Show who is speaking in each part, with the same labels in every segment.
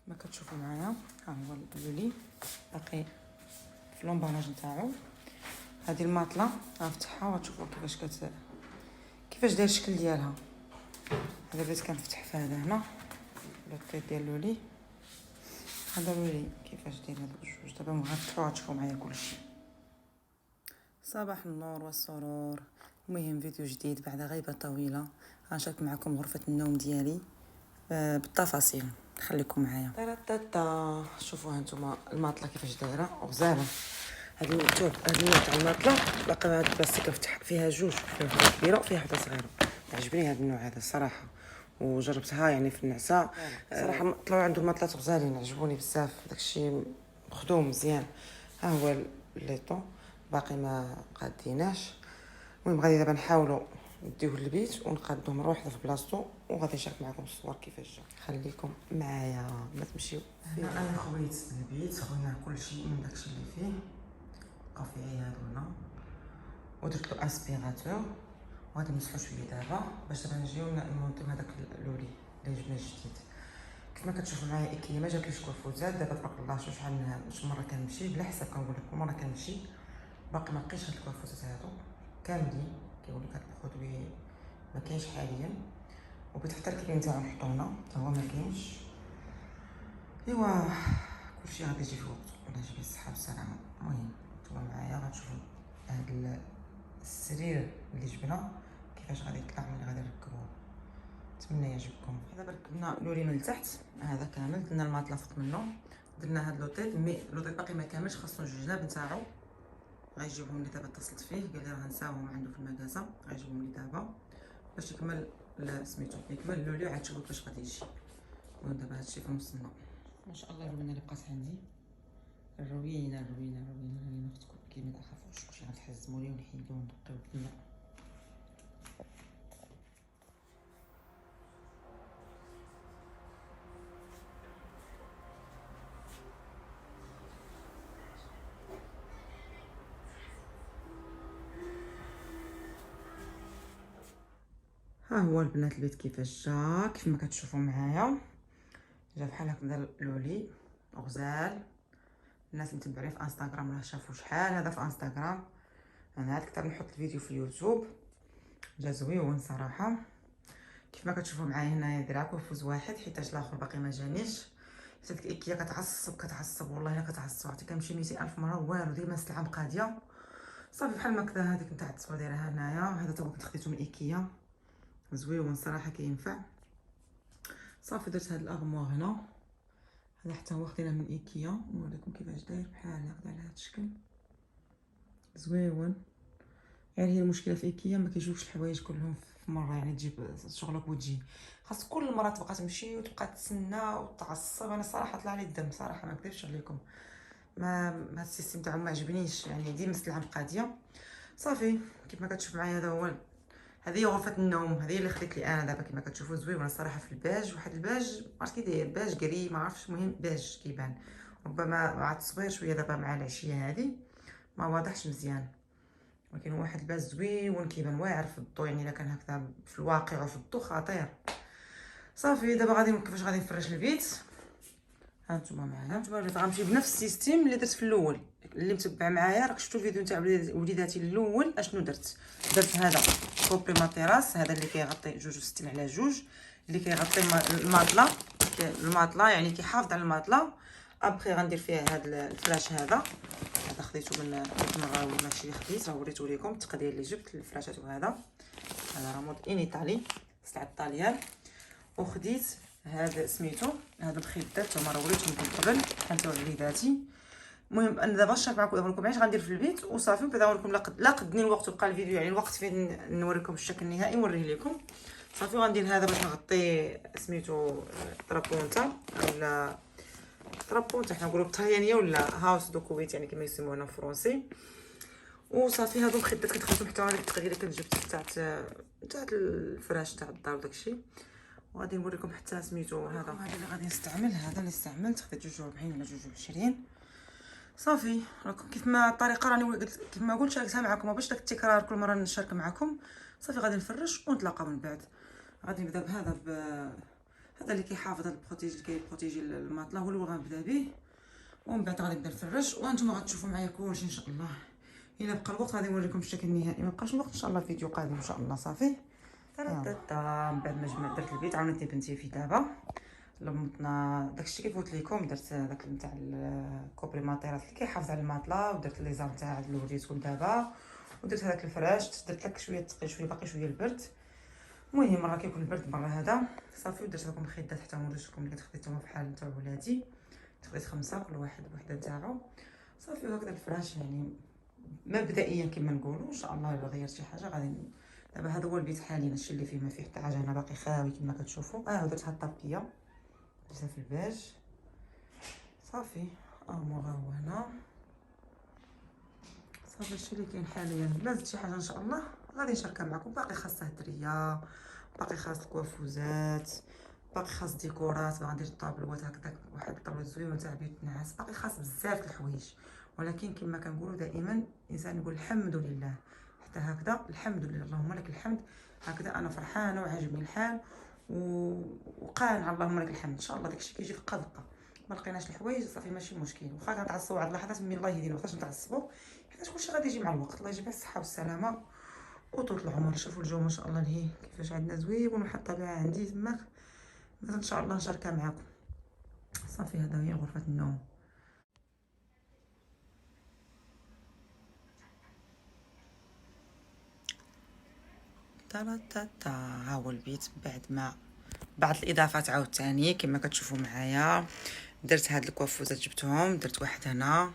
Speaker 1: كما كتشوفوا معايا ها هو اللولي باقي في لومباناج نتاعو. هذه الماطله غنفتحها وغتشوفوا كيفاش داير الشكل ديالها. هذا بديت كنفتح في هذا هنا لوطيط ديال اللولي. هذا اللولي كيفاش داير هاد الجوج. دابا غنفتحو غتشوفوا معايا كلشي. صباح النور والسرور. المهم فيديو جديد بعد غيبه طويله. غنشارك معكم غرفه النوم ديالي بالتفاصيل. خليكم معايا. طاطا شوفوا هانتوما الماطله كيفاش دايره غزاله. هاد الثوب هاد النوع تاع الماطله باقي هاد البلاستيك كنفتح فيها جوج، فيها وحده كبيره وفيها وحده صغيره. عجبني هاد النوع هذا الصراحه وجربتها يعني في النعسه. صراحه طلعوا عنده ماطلات غزالين عجبوني بزاف. داكشي مخدوم مزيان. ها هو ليطو باقي ما قاديناش. المهم غادي دابا نحاولوا نديوه للبيت ونقادوه مره واحده في بلاصتو وغادي نشارك معكم الصور كيفاش جا. خليكم معايا ما تمشيو. هنا انا خويت البيت خوينا كلشي من داكشي اللي فيه. بقاو فيه عياد هنا ودرت له اسبيراتور وغادي نمسحو شويه دابا باش دابا نجيو نمونطيو هذاك اللولي اللي جبنا جديد. كما كتشوفوا معايا ايكيا ما جاتليش كوافوزات. دابا تبارك الله شحال مره كنمشي بلا حساب كنقول لكم مره كنمشي باقي ما لقيتش هاد الكوافوزات هادو كاملين. كيقول لك هاد البرودوي ما كاينش حاليا وبيت حتى الكريم تاعو نحطونا حتى هو ما كاينش. ايوا كلشي غادي يجي في وقته الله يجيب الصحه والسلامه. المهم نتوما معايا غتشوفوا هاد السرير اللي جبنا كيفاش غادي يطلع ملي غادي نركبوه. نتمنى يعجبكم. دابا ركبنا لوري من التحت هذا كامل درنا الماطله فوق منه درنا هاد لوطيط مي لوطيط باقي ما كاملش خاصو جوج جناب نتاعو غيجيبهم لي دابا. اتصلت فيه قال لي راه نساوهم عنده في المكازا غيجيبهم لي دابا باش يكمل سميتو يكمل اللولي عاد تشوفوا كيفاش غادي يجي. المهم دابا هادشي في نصنا ما شاء الله. الروينه اللي بقات عندي الروينه اللي اختكم كي ما تخافوش كلشي غنتحزموا ليه ونحيدوه ونقيو الدنيا. ها هو البنات البيت كيفاش جا. كيف ما كتشوفوا معايا جا بحال هكذا اللولي غزال. الناس اللي متبعين في انستغرام راه شافوا شحال هذا في انستغرام. انا عاد كثر نحط الفيديو في اليوتيوب. جا زويون صراحه. كيف ما كتشوفوا معايا هنايا دراك وفوز واحد حيتاش الاخر باقي ما جانيش. حتى ديك ايكيا كتعصب والله الا كتعصب. عرفتي كنمشي 200,000 مره والو ديما نفس العام قاديه صافي بحال ما كذا. هذيك نتاع التصوير دايرها هنايا هذا تا هو كنت خديته من ايكيا زويون صراحه كينفع. صافي درت هاد الاغموار هنا هذا حتى هو خديناه من ايكيا نوريكم كيفاش داير بحال هكذا على هذا الشكل زويون. يعني هي المشكله في ايكيا ما كيجيوش الحوايج كلهم في مره يعني تجيب شغلك وتجي خاص كل مره تبقى تمشي وتبقى تسنى وتعصب. انا صراحه طلع لي الدم صراحه ما نكذبش عليكم. ما السيستم تاعهم ما عجبنيش يعني ديما مثل العام قاديه. صافي كيف ما كتشوف معايا هذا هو. هذه هي غرفه النوم هذه اللي خديت لي انا دابا. كما كتشوفوا زوينه الصراحه في الباج. واحد الباج عرفت كي داير باج كري ما عرفتش. المهم باج كيبان ربما مع التصوير شويه دابا مع العشيه هذه ما واضحش مزيان ولكن واحد الباج زويون كيبان واعر في الضو. يعني الا كان هكذا في الواقع وفي الضو خطير. صافي دابا غادي كيفاش غادي نفرش البيت. ها نتوما معايا. نتوما البيت غنمشي بنفس السيستيم اللي درت في الاول. اللي متبع معايا راك شفتوا الفيديو نتاع وليداتي الاول اشنو درت هذا كوبري ماتيراس هذا اللي كيغطي 62 على 2 اللي كيغطي الماطله يعني كيحافظ على الماطله. ابخي غندير فيه هذا الفراش هذا خديته من مره ماشي اللي خديت راه وريته لكم التقدير اللي جبت الفراشات. وهذا راه مود ايطالي سلعه طاليان. وخديت هذا سميتو هذا الخدات هما راه وريتهم من قبل بحال تاع وليداتي. المهم انا دابا نشرح معكم نوريكم علاش غندير في البيت وصافي. وبعدا نوريكم لا قدني الوقت وبقى الفيديو يعني الوقت فين نوريكم الشكل النهائي نوريه لكم. صافي غندير هذا باش نغطي سميتو طرابونتا ولا طرابونتا حنا نقولوا بالطليانيه ولا هاوس دو كويت يعني كما يسموها في فرونسي. وصافي هادو الخدات كنخلصهم حتى هذيك التقديره كنت جبت تاع الفراش تاع الدار وداكشي. وغادي نوريكم حتى سميتو هذا اللي غادي نستعمل. هذا اللي استعملت خديت 42 ولا 22. صافي راكم كيف ما الطريقه راني كيف ما قلت شاركتها معكم باش داك التكرار كل مره نشارك معكم. صافي غادي نفرش ونتلاقاو من بعد. غادي نبدا بهذا هذا اللي كيحافظ على البروتيج، اللي كيبروتيجي الماطله، هو اللي غنبدا به. ومن بعد غادي نبدا نفرش، وانتم غتشوفوا معايا كلشي ان شاء الله. الا بقى الوقت غادي نوريكم الشكل النهائي، ما بقاش الوقت ان شاء الله فيديو قادم ان شاء الله. صافي من بعد ما درت البيت عاونتني بنتي في دابا لمطنا داكشي كيف قلت لكم. درت داك نتاع الكوبريماتيرات اللي كيحافظ على الماطله، ودرت لي زار تاع اللي وريتكم دابا، ودرت هذاك الفراش. درت لك شويه ثقيل شويه باقي شويه البرد. المهم مره كيكون البرد مره هذا. صافي ودرت لكم الخدات حتى وريتكم اللي كتخديتهم في الحال نتاع ولادي. تخديت 5 كل واحد بوحده نتاعو. صافي وهكذا الفراش يعني مبدئيا كما نقولوا. ان شاء الله الا غيرت شي حاجه غادي. دابا هذا هو البيت حاليا، هادشي اللي فيه ما فيه حتى حاجه، انا باقي خاوي كما كتشوفوا. درت هاد الطابيه درتها في الباج. صافي مورا هو هنا. صافي هادشي اللي كاين حاليا. لا زدت شي حاجه ان شاء الله غادي نشاركها معكم. باقي خاصه هدريه، باقي خاص الكوافوزات، باقي خاص ديكورات. غندير الطابلوات هكذا، واحد الطابلوات زوينه تاع بيوت النعاس. باقي خاص بزاف د الحوايج، ولكن كما كنقولوا دائما الانسان يقول الحمد لله. حتى هكذا الحمد لله، اللهم لك الحمد. هكذا انا فرحانه وعاجبني الحال وقانعه، اللهم لك الحمد. ان شاء الله داكشي كيجي دقه دقه. ما لقيناش الحوايج صافي ماشي مشكل، واخا كنتعصبوا بعض اللحظات من الله يهدينا، مابقاش نتعصبوا حيت كلشي غادي يجي مع الوقت. الله يجيب الصحه والسلامه وطول العمر. شوفوا الجو ما شاء الله لهي كيفاش عندنا زوين، وحتى الطبيعه عندي تماك ان شاء الله نشاركها معكم. صافي هذا هي غرفه النوم. ها هو البيت بعد الاضافات عاوتاني كما كتشوفوا معايا. درت هاد الكوافوزات جبتهم، درت واحد هنا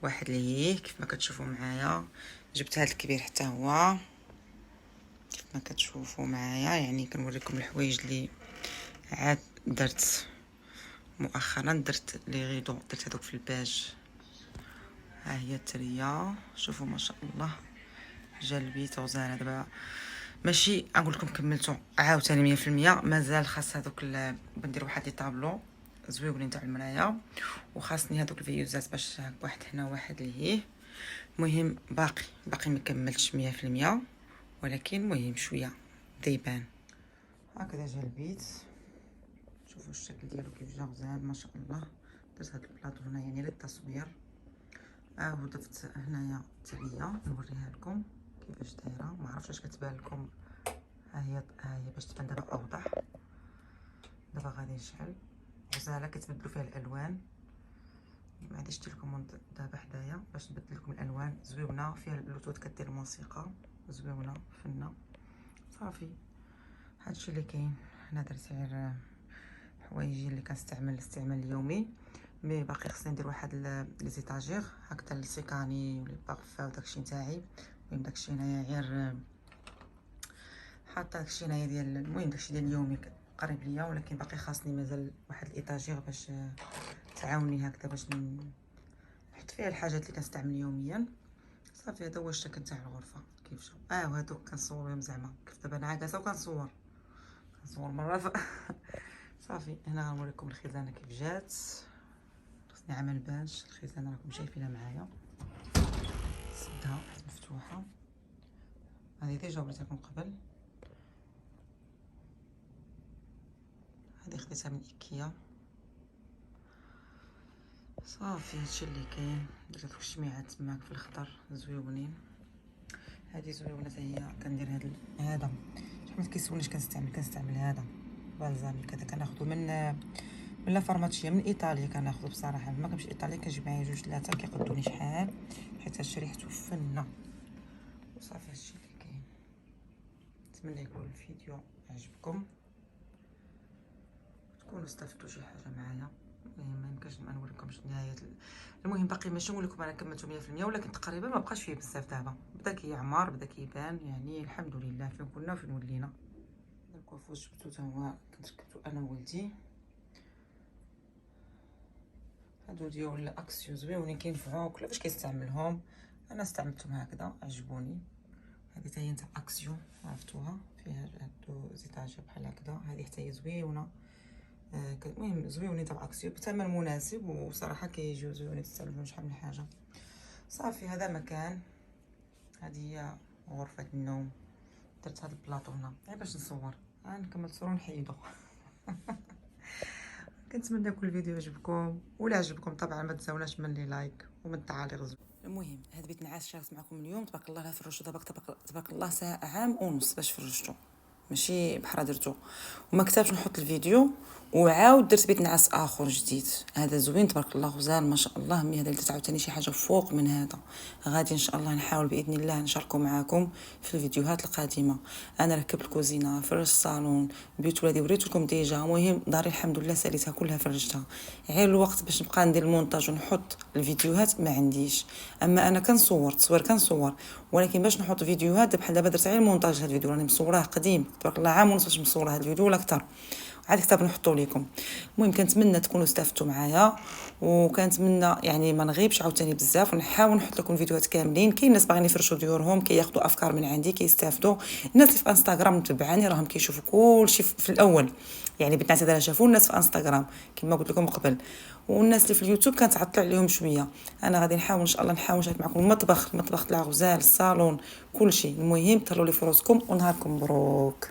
Speaker 1: واحد لهيه كيف ما كتشوفوا معايا. جبت هاد الكبير حتى هو كيف ما كتشوفوا معايا. يعني كنوريكم الحوايج اللي عاد درت مؤخرا. درت لي غيدو، درت هذوك في الباج. ها هي التريه، شوفوا ما شاء الله جا البيت غزاله. دابا ماشي نقول لكم كملتو عاوتاني 100%، مازال خاص هذوك بندير واحد لي طابلو زويونين تاع المرايه، وخاصني هذوك الفيوزات باش واحد هنا واحد لهيه. المهم باقي ما كملتش 100%، ولكن مهم شويه بدا يبان. هكذا جا البيت، شوفوا الشكل ديالو كيف جا غزال ما شاء الله. درت هاد البلاطو هنا يعني للتصوير. وضفت هنايا التبيه نوريها لكم كيفاش دايره. ما عرفتش واش كتبان لكم. ها هي باش تبان دابا اوضح. دابا غادي نشعل غزاله كتبدلوا فيها الالوان. غادي شتي لكم دابا حدايا باش نبدل لكم الالوان زويونه. فيها البلوتوث كدير الموسيقى زويونه فنه. صافي هادشي اللي كاين هنا. درت غير حوايجي اللي كنستعمل الاستعمال اليومي. مي باقي خصني ندير واحد لي زيتاجير هكذا للسيكاني ولي بارفا وداكشي نتاعي. المهم داكشي هنايا غير حاطه داكشي هنايا ديال المهم داكشي ديال اليومي قريب ليا، ولكن باقي خاصني مازال واحد الايطاجير باش تعاوني هكذا باش نحط فيها الحاجات اللي كنستعمل يوميا. صافي هذا هو الشكل تاع الغرفه كيف جا. وهادوك كنصور بهم زعما كيف دابا انا عاكسه وكنصور مره صافي هنا غنوريكم الخزانه كيف جات. خصني عمل باج الخزانه راكم شايفينها معايا. سدها مفتوحه. هذه ديجا وريتها لكم قبل. هذه خديتها من ايكيا. صافي هادشي اللي كاين. درت لكم الشميعات تماك في الخضر زويونين. هذه زويونه حتى هي. كندير هذا شحال ما كيسولنيش كنستعمل هذا بالزامي كذا. كناخذو من لا فارماتشيا من ايطاليا. كناخذو بصراحه ما كنمشي ايطاليا كنجيب معايا 2 3 كيقدوني شحال، حيت هادشي ريحتو فنه. وصافي هادشي اللي كاين. نتمنى يكون الفيديو عجبكم، تكونوا استفدتوا شي حاجه معايا. ما يمكنش ما نوريكمش نهايه. المهم باقي ماشي نقول لكم انا كملتو 100%، ولكن تقريبا ما بقاش فيه بزاف. دابا بدا كيعمر بدا كيبان يعني الحمد لله فين كنا وفين ولينا. الكوافوس جبتو تا هو كنت ركبتو انا وولدي. هادو ديال اكسيو زويونين كينفعو كلفاش كيستعملهم. انا استعملتهم هكذا عجبوني. هذه حتى هي نتاع اكسيو عرفتوها فيها هادو زيتاجير بحال هكذا. هذه حتى هي زويونه. المهم زويونين تاع اكسيو بثمن مناسب، وصراحه كيجيو زويونين تستعملوا شحال من حاجه. صافي هذا مكان. هذه هي غرفه النوم. درت هذا البلاطو هنا غير باش نصور. نكمل تصوير ونحيدو كنتمنى يكون الفيديو عجبكم، ولا عجبكم طبعا ما تنساوناش من لي لايك ومن التعاليق زوين. المهم هاد بيت نعاس شاركت معكم اليوم، تبارك الله لا فرجتو تبارك الله ساعه عام ونص باش فرجتو، ماشي بحال درتو وما كتبتش نحط الفيديو، وعاود درت بيت نعاس اخر جديد. هذا زوين تبارك الله وزال ما شاء الله. مي هذا اللي تعاوتاني شي حاجه فوق من هذا. غادي ان شاء الله نحاول باذن الله نشاركو معاكم في الفيديوهات القادمه. انا ركبت الكوزينه، فرجت الصالون، بيوت ولادي وريت لكم ديجا. المهم داري الحمد لله ساليتها كلها فرجتها، غير الوقت باش نبقى ندير المونتاج ونحط الفيديوهات ما عنديش. اما انا كنصور كنصور، ولكن باش نحط فيديوهات بحال دابا درت على المونتاج. هذا الفيديو راني مصوراه قديم تبارك الله عام ونص باش مصوره هذا الفيديو ولا اكثر، عاد كتاب نحطو لكم. المهم كنتمنى تكونوا استفدتوا معايا، وكنتمنى يعني ما نغيبش عاوتاني بزاف، ونحاول نحط لكم فيديوهات كاملين. كاين ناس باغيين يفرشوا ديورهم كياخذوا افكار من عندي كيستافدوا. الناس اللي في انستغرام متبعاني راهم كيشوفوا كلشي في الاول، يعني بنات هذا شافوا الناس في انستغرام كما قلت لكم قبل، والناس اللي في اليوتيوب كانت تعطل عليهم شويه. انا غادي نحاول ان شاء الله نشارك معكم المطبخ تاع الغزال، الصالون، كلشي. المهم تهلاو لي فراسكم ونهاركم مبروك.